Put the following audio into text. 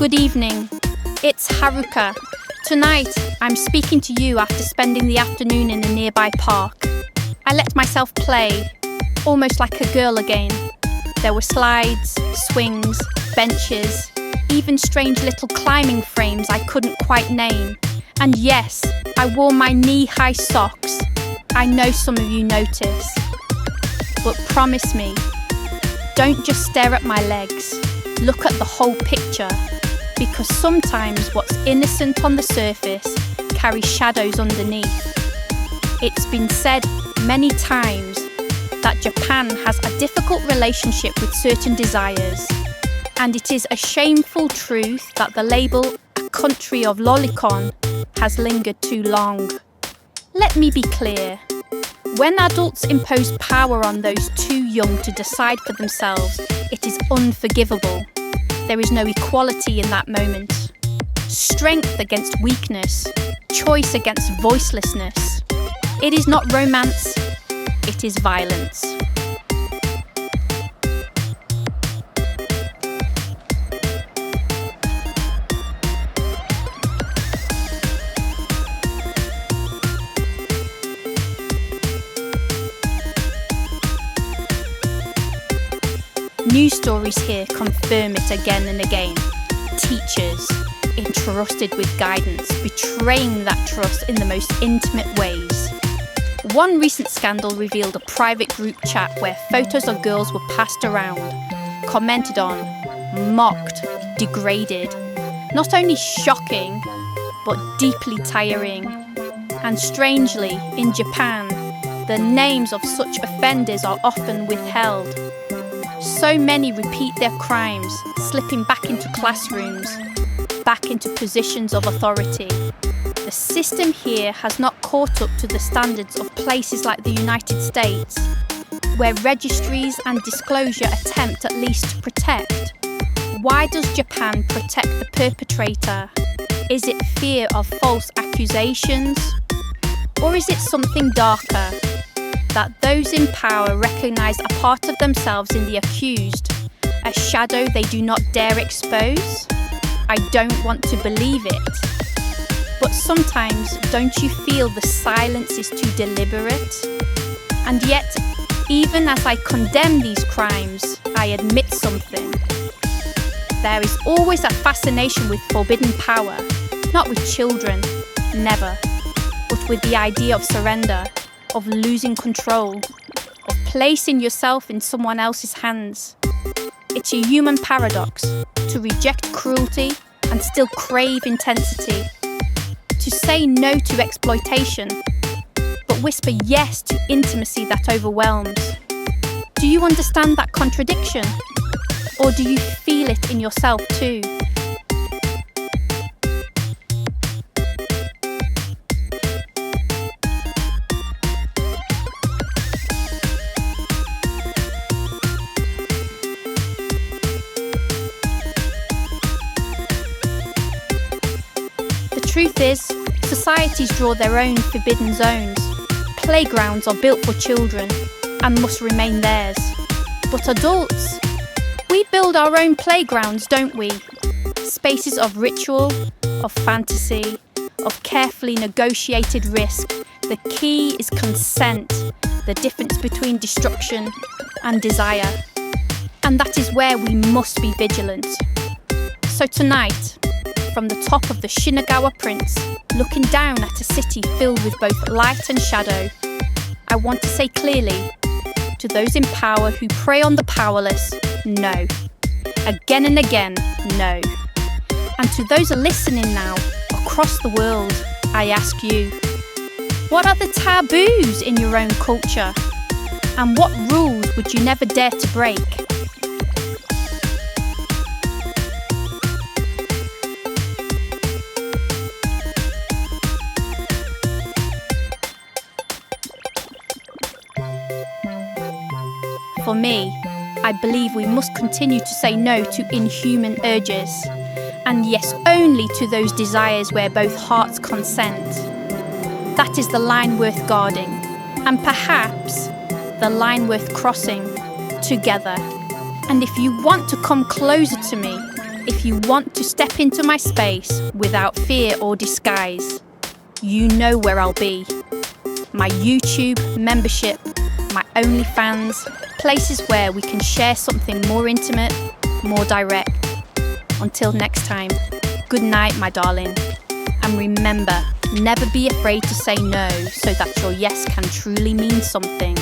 Good evening, it's Haruka. Tonight, I'm speaking to you after spending the afternoon in a nearby park. I let myself play, almost like a girl again. There were slides, swings, benches, even strange little climbing frames I couldn't quite name. And yes, I wore my knee-high socks. I know some of you notice. But promise me, don't just stare at my legs. Look at the whole picture. Because sometimes what's innocent on the surface carries shadows underneath. It's been said many times that Japan has a difficult relationship with certain desires, and it is a shameful truth that the label "a country of lolicon" has lingered too long. Let me be clear. When adults impose power on those too young to decide for themselves, it is unforgivable. There is no equality in that moment. Strength against weakness, choice against voicelessness. It is not romance, it is violence. News stories here confirm it again and again. Teachers, entrusted with guidance, betraying that trust in the most intimate ways. One recent scandal revealed a private group chat where photos of girls were passed around, commented on, mocked, degraded. Not only shocking, but deeply tiring. And strangely, in Japan, the names of such offenders are often withheld. So many repeat their crimes, slipping back into classrooms, back into positions of authority. The system here has not caught up to the standards of places like the United States, where registries and disclosure attempt at least to protect. Why does Japan protect the perpetrator? Is it fear of false accusations? Or is it something darker? That those in power recognise a part of themselves in the accused, a shadow they do not dare expose? I don't want to believe it. But sometimes, don't you feel the silence is too deliberate? And yet, even as I condemn these crimes, I admit something. There is always a fascination with forbidden power, not with children, never, but with the idea of surrender, of losing control, of placing yourself in someone else's hands. It's a human paradox to reject cruelty and still crave intensity, to say no to exploitation, but whisper yes to intimacy that overwhelms. Do you understand that contradiction? Or do you feel it in yourself too? The truth is, societies draw their own forbidden zones. Playgrounds are built for children and must remain theirs. But adults, we build our own playgrounds, don't we? Spaces of ritual, of fantasy, of carefully negotiated risk. The key is consent, the difference between destruction and desire. And that is where we must be vigilant. So tonight, from the top of the Shinagawa Prince, looking down at a city filled with both light and shadow, I want to say clearly, to those in power who prey on the powerless, no. Again and again, no. And to those listening now, across the world, I ask you, what are the taboos in your own culture? And what rules would you never dare to break? For me, I believe we must continue to say no to inhuman urges, and yes only to those desires where both hearts consent. That is the line worth guarding, and perhaps the line worth crossing together. And if you want to come closer to me, If you want to step into my space without fear or disguise, you know where I'll be. My YouTube membership, my OnlyFans, places where we can share something more intimate, more direct. Until next time, good night, my darling. And remember, never be afraid to say no so that your yes can truly mean something.